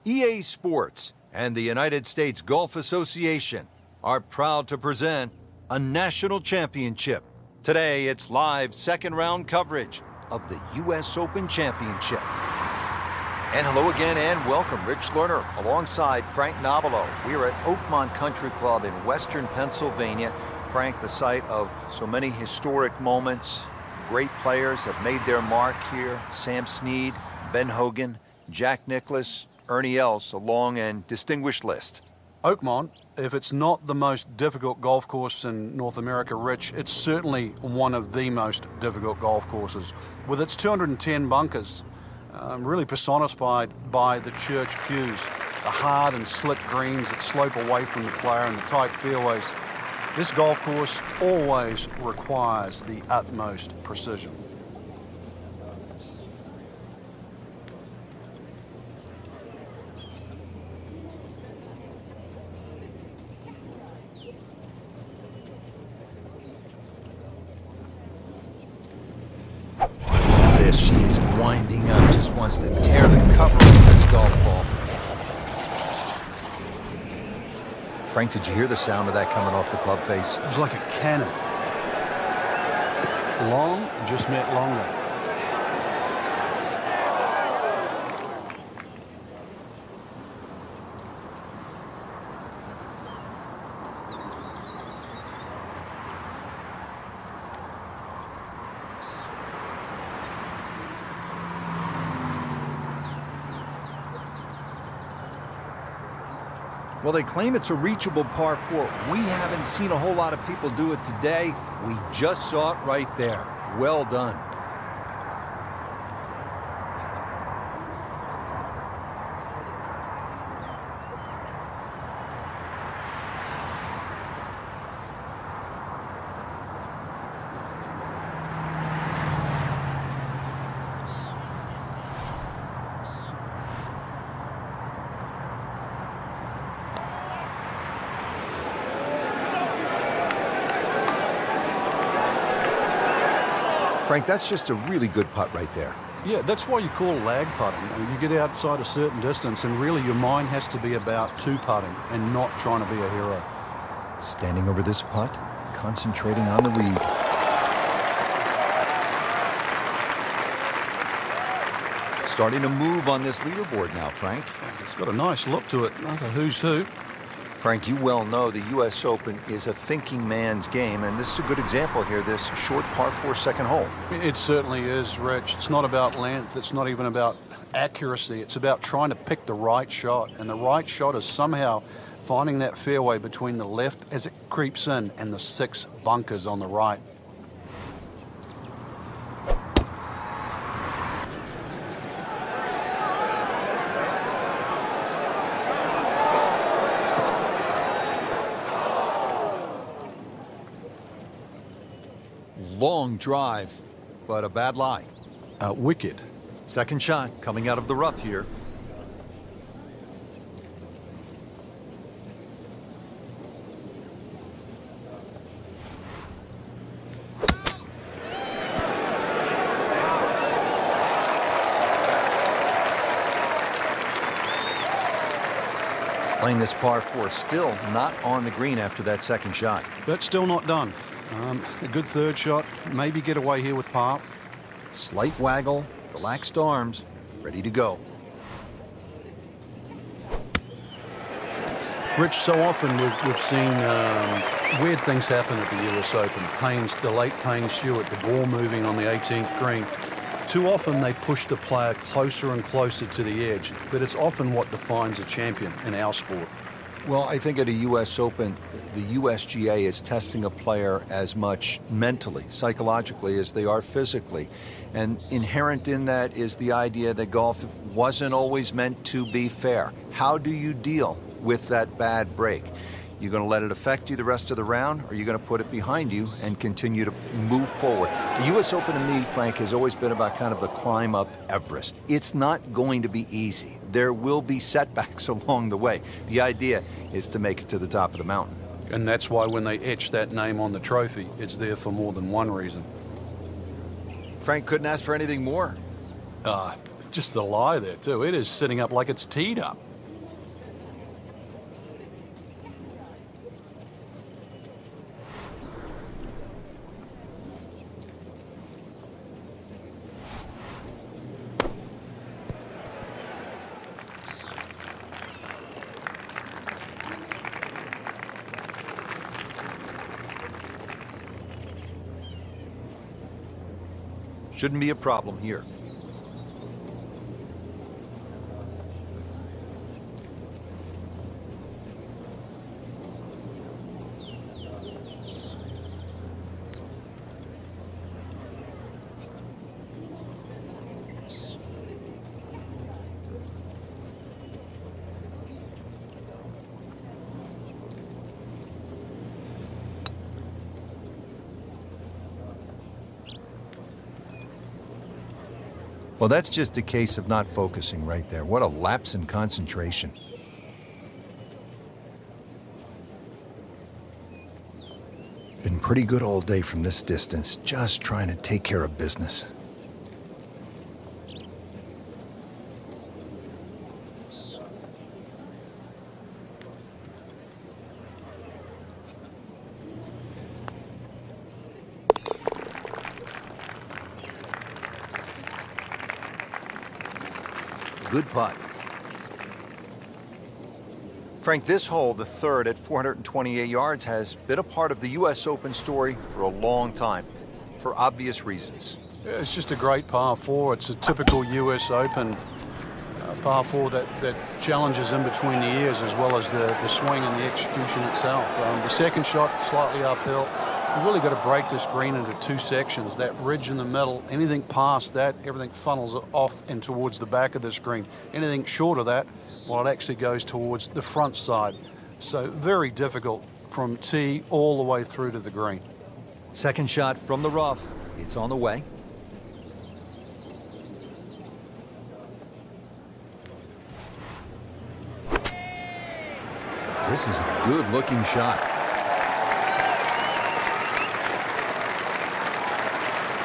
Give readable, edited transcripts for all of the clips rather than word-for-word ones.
EA Sports and the United States Golf Association are proud to present a national championship. Today, it's live second-round coverage of the U.S. Open Championship. And hello again and welcome. Rich Lerner alongside Frank Nobilo. We are at Oakmont Country Club in western Pennsylvania. Frank, the site of so many historic moments. Great players have made their mark here. Sam Snead, Ben Hogan, Jack Nicklaus, Ernie Els, a long and distinguished list. Oakmont, if it's not the most difficult golf course in North America, Rich, it's certainly one of the most difficult golf courses. With its 210 bunkers, really personified by the church pews, the hard and slick greens that slope away from the player and the tight fairways. This golf course always requires the utmost precision. She is winding up, just wants to tear the cover off this golf ball. Frank, did you hear the sound of that coming off the club face? It was like a cannon. Long just meant longer. Well, they claim it's a reachable par 4. We haven't seen a whole lot of people do it today. We just saw it right there. Well done. Frank, that's just a really good putt right there. Yeah, that's why you call lag putting. I mean, you get outside a certain distance and really your mind has to be about two putting and not trying to be a hero. Standing over this putt, concentrating on the read. Starting to move on this leaderboard now, Frank. It's got a nice look to it, like a who's who. Frank, you well know the U.S. Open is a thinking man's game, and this is a good example here, this short par 4 second hole. It certainly is, Rich. It's not about length. It's not even about accuracy. It's about trying to pick the right shot, and the right shot is somehow finding that fairway between the left as it creeps in and the 6 bunkers on the right. Long drive, but a bad lie. Wicked. Second shot coming out of the rough here. Playing this par 4, still not on the green after that second shot. That's still not done. A good third shot, maybe get away here with par. Slight waggle, relaxed arms, ready to go. Rich, so often we've seen weird things happen at the US Open. The late Payne Stewart, the ball moving on the 18th green. Too often they push the player closer and closer to the edge, but it's often what defines a champion in our sport. Well, I think at a U.S. Open, the USGA is testing a player as much mentally, psychologically, as they are physically. And inherent in that is the idea that golf wasn't always meant to be fair. How do you deal with that bad break? You going to let it affect you the rest of the round, or are you going to put it behind you and continue to move forward? The U.S. Open to me, Frank, has always been about kind of the climb up Everest. It's not going to be easy. There will be setbacks along the way. The idea is to make it to the top of the mountain. And that's why when they etch that name on the trophy, it's there for more than one reason. Frank couldn't ask for anything more. Just the lie there, too. It is sitting up like it's teed up. Shouldn't be a problem here. Well, that's just a case of not focusing right there. What a lapse in concentration. Been pretty good all day from this distance, just trying to take care of business. Good putt. Frank, this hole, the third at 428 yards, has been a part of the U.S. Open story for a long time, for obvious reasons. Yeah, it's just a great par four. It's a typical U.S. Open par four that challenges in between the ears as well as the swing and the execution itself. The second shot, slightly uphill. You've really got to break this green into two sections. That ridge in the middle, anything past that, everything funnels off and towards the back of the screen. Anything short of that, well, it actually goes towards the front side. So very difficult from tee all the way through to the green. Second shot from the rough. It's on the way. This is a good-looking shot.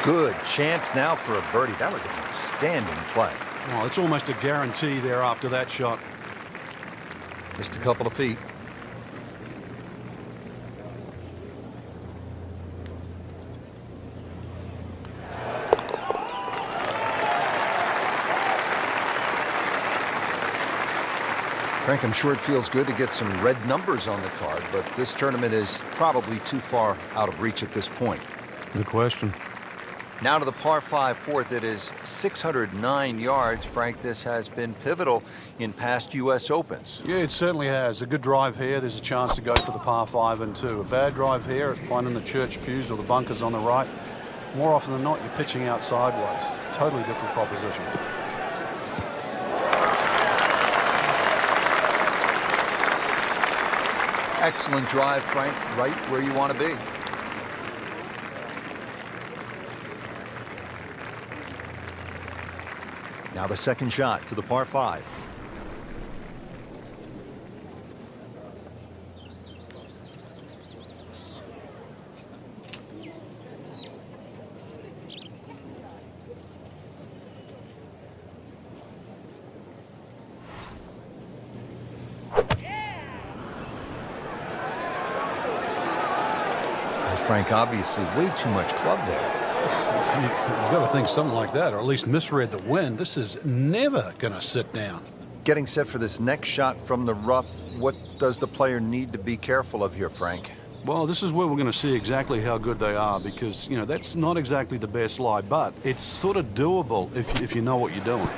Good chance now for a birdie. That was an outstanding play. Well, it's almost a guarantee there after that shot. Just a couple of feet. Frank, I'm sure it feels good to get some red numbers on the card, but this tournament is probably too far out of reach at this point. Good question. Now to the par 5 fourth. It is 609 yards. Frank, this has been pivotal in past U.S. Opens. Yeah, it certainly has. A good drive here, there's a chance to go for the par 5 and 2. A bad drive here, finding the church pews or the bunkers on the right. More often than not, you're pitching out sideways. Totally different proposition. Excellent drive, Frank. Right where you want to be. Now the second shot to the par 5. Well, Frank, obviously way too much club there. You've got to think something like that, or at least misread the wind. This is never going to sit down. Getting set for this next shot from the rough, what does the player need to be careful of here, Frank? Well, this is where we're going to see exactly how good they are because, you know, that's not exactly the best lie, but it's sort of doable if you know what you're doing.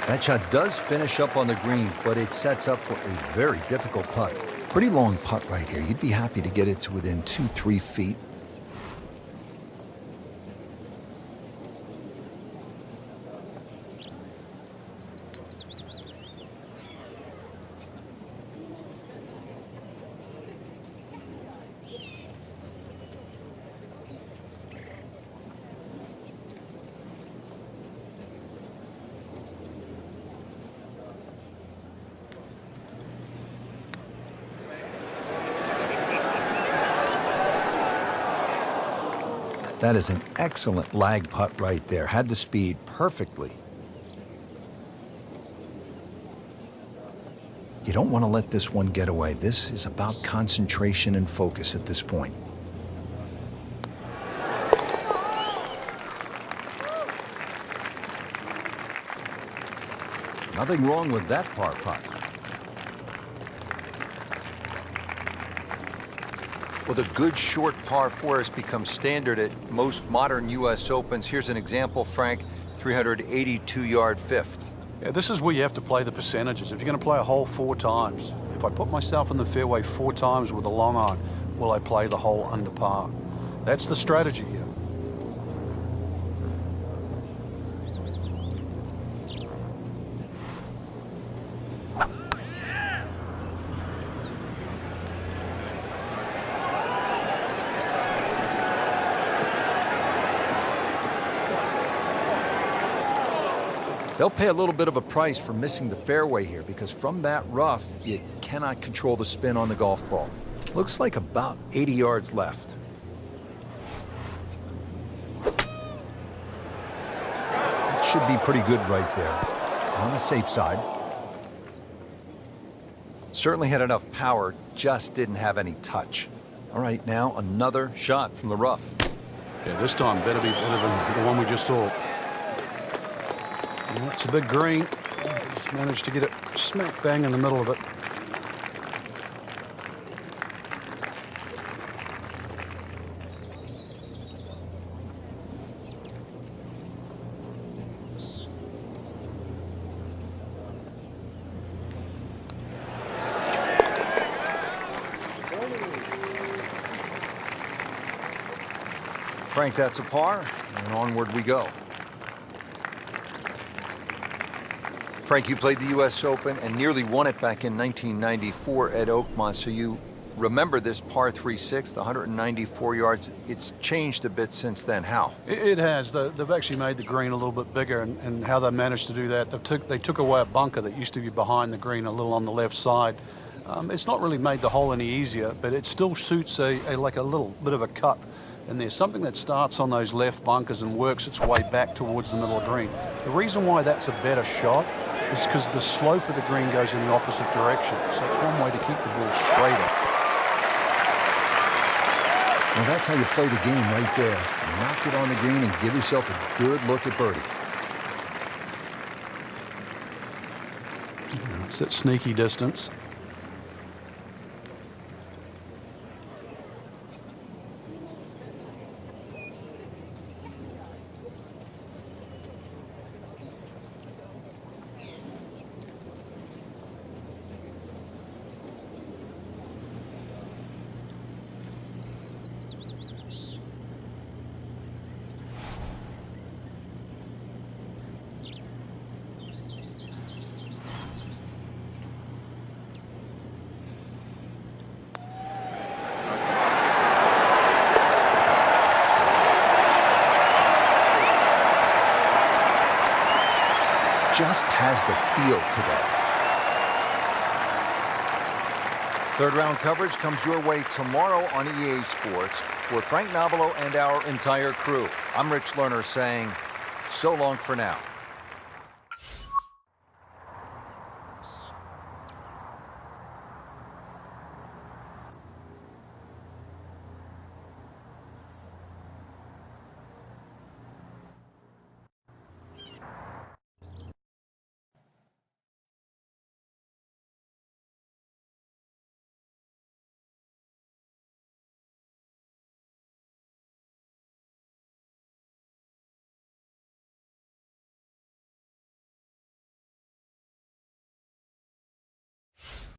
That shot does finish up on the green, but it sets up for a very difficult putt. Pretty long putt right here. You'd be happy to get it to within 2-3 feet. That is an excellent lag putt right there. Had the speed perfectly. You don't want to let this one get away. This is about concentration and focus at this point. Nothing wrong with that par putt. Well, the good short par 4 has become standard at most modern U.S. Opens. Here's an example, Frank, 382-yard fifth. Yeah, this is where you have to play the percentages. If you're going to play a hole 4 times, if I put myself in the fairway 4 times with a long iron, will I play the hole under par? That's the strategy here. They'll pay a little bit of a price for missing the fairway here because from that rough, you cannot control the spin on the golf ball. Looks like about 80 yards left. It should be pretty good right there. On the safe side. Certainly had enough power, just didn't have any touch. All right, now another shot from the rough. Yeah, this time better be better than the one we just saw. Yeah, it's a big green. Just managed to get it smack bang in the middle of it. Frank, that's a par, and onward we go. Frank, you played the U.S. Open and nearly won it back in 1994 at Oakmont, so you remember this par 3-6, the 194 yards. It's changed a bit since then. How? It has. They've actually made the green a little bit bigger, and how they managed to do that, they took away a bunker that used to be behind the green a little on the left side. It's not really made the hole any easier, but it still suits like a little bit of a cut. And there's something that starts on those left bunkers and works its way back towards the middle of the green. The reason why that's a better shot is because the slope of the green goes in the opposite direction. So it's one way to keep the ball straighter. Well, that's how you play the game right there. Knock it on the green and give yourself a good look at birdie. It's that sneaky distance. Just has the feel today. Third round coverage comes your way tomorrow on EA Sports. For Frank Nobilo and our entire crew, I'm Rich Lerner saying so long for now.